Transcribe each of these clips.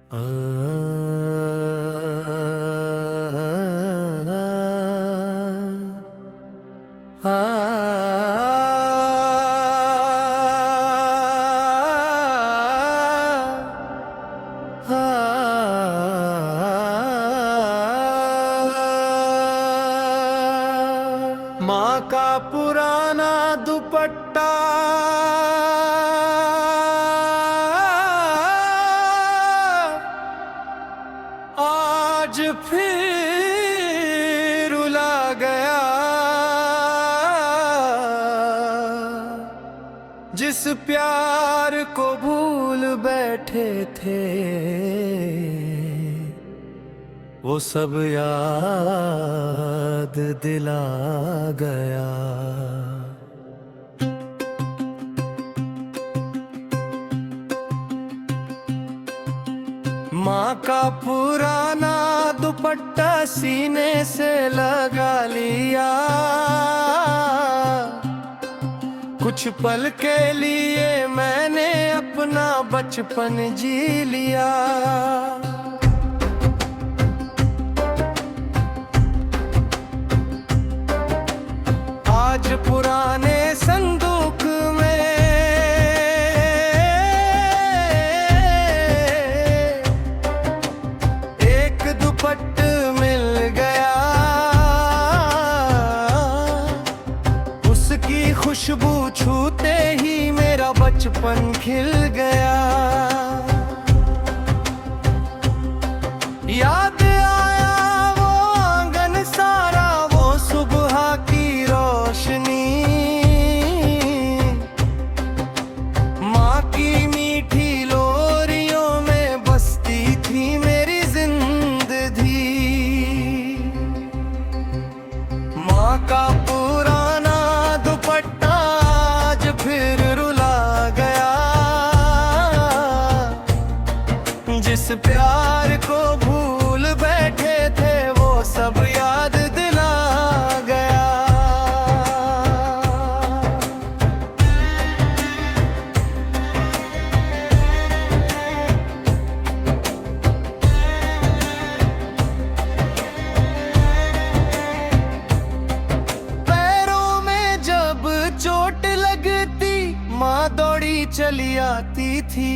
माँ का पुराना दुपट्टा आज फिर रुला गया। जिस प्यार को भूल बैठे थे वो सब याद दिला गया। माँ का पुराना दुपट्टा सीने से लगा लिया। कुछ पल के लिए मैंने अपना बचपन जी लिया। आज पुराने संदूक में एक दुपट्टा मिल गया। उसकी खुशबू छूते ही मेरा बचपन खिल गया। याद आया वो आंगन सारा, वो सुबह की रोशनी, माँ की मीठी लोरियों में बसती थी मेरी जिंदगी। माँ का पुराना दुपट्टा आज फिर रुला गया। जिस प्यार को भूल बैठे थे वो सब याद दिला गया। पैरों में जब चोट लगती माँ दौड़ी चली आती थी।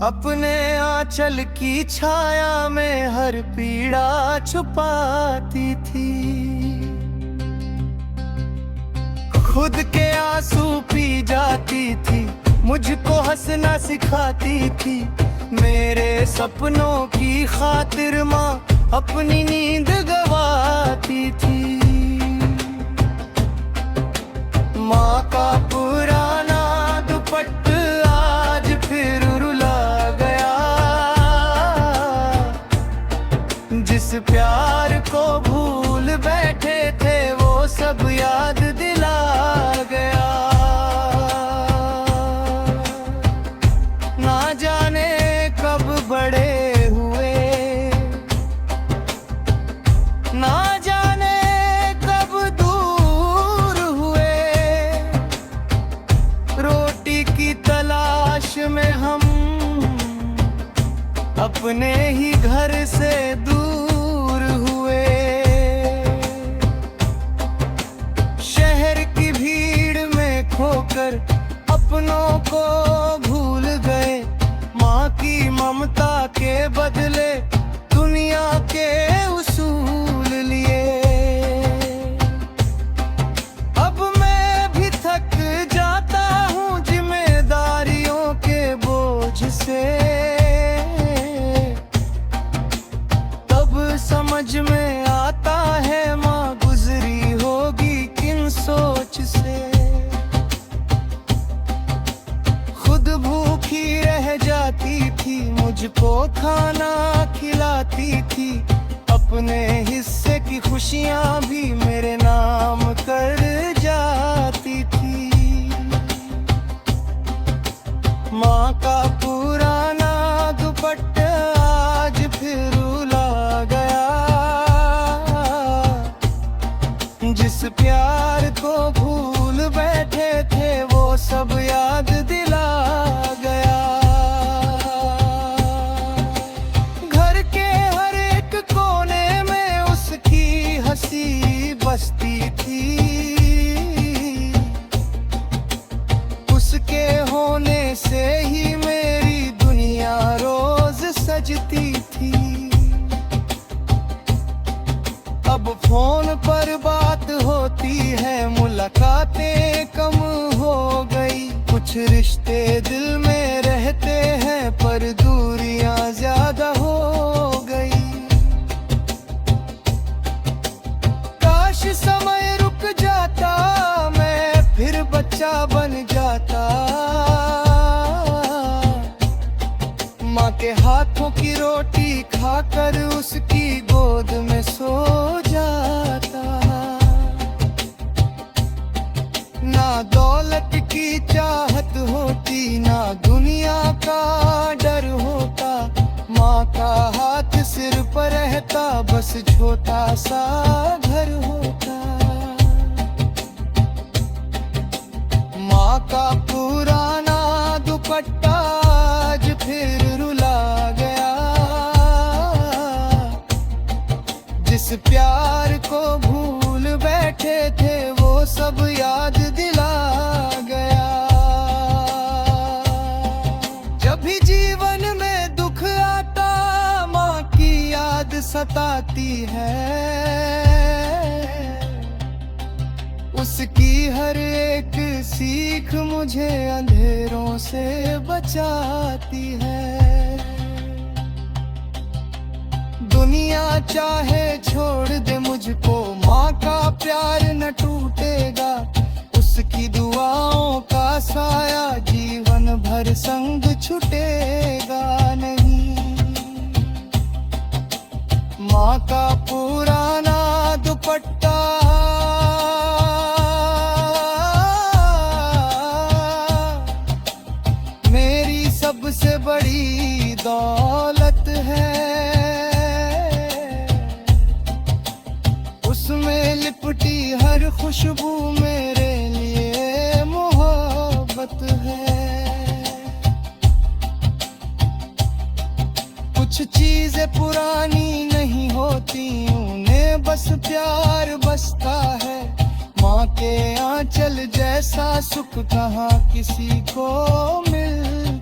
अपने आंचल की छाया में हर पीड़ा छुपाती थी। खुद के आंसू पी जाती थी, मुझको हंसना सिखाती थी। मेरे सपनों की खातिर माँ अपनी नींद गवाती थी। माँ का पुराना दुपट्टा आज फिर रुला गया। जिस प्यार को भूल बैठे थे वो सब याद दिला गया। ना जाने कब बड़े हुए, ना जाने कब दूर हुए। रोटी की तलाश में हम अपने ही घर से दूर हुए। शहर की भीड़ में खोकर अपनों को भूल गए। माँ की ममता के बदले दुनिया के उसूल लिए। अब मैं भी थक जाता हूँ जिम्मेदारियों के बोझ से। तब समझ में आता है माँ गुजरी होगी किन सोच से। खुद भूखी रह जाती थी, मुझको खाना खिलाती थी। अपने हिस्से की खुशियाँ भी मेरे नाम कर जाती थी। माँ का पुराना दुपट्टा आज फिर रुला गया। जिस प्यार को भूल बैठे थे वो सब याद दिला गया। उसके होने से ही मेरी दुनिया रोज सजती थी। अब फोन पर बात होती है, मुलाकातें कम हो गई। कुछ रिश्ते दिल में रहते हैं पर दूरियां ज्यादा हो गई। काश समय रुक जाता, मैं फिर बच्चा बन जाता। माँ के हाथों की रोटी खाकर उसकी गोद में सो जाता। ना दौलत की चाहत होती, ना दुनिया का डर होता। माँ का हाथ सिर पर रहता, बस छोटा सा घर होता। माँ का पुराना दुपट्टा आज फिर रुला गया। जिस प्यार को भूल बैठे थे वो सब याद दिला गया। जब भी जीवन में दुख आता, माँ की याद सताती है। उसकी हर एक सीख मुझे अंधेरों से बचाती है। दुनिया चाहे छोड़ दे मुझको, माँ का प्यार न टूटेगा। उसकी दुआओं का साया जीवन भर संग छूटेगा नहीं। माँ का पुराना दुपट्टा मेरी सबसे बड़ी दौलत है। उसमें लिपटी हर खुशबू मेरे लिए मोहब्बत है। कुछ चीजें पुरानी नहीं होती, उन्हें बस प्यार बसता है। माँ के आंचल जैसा सुख कहाँ किसी को मिलता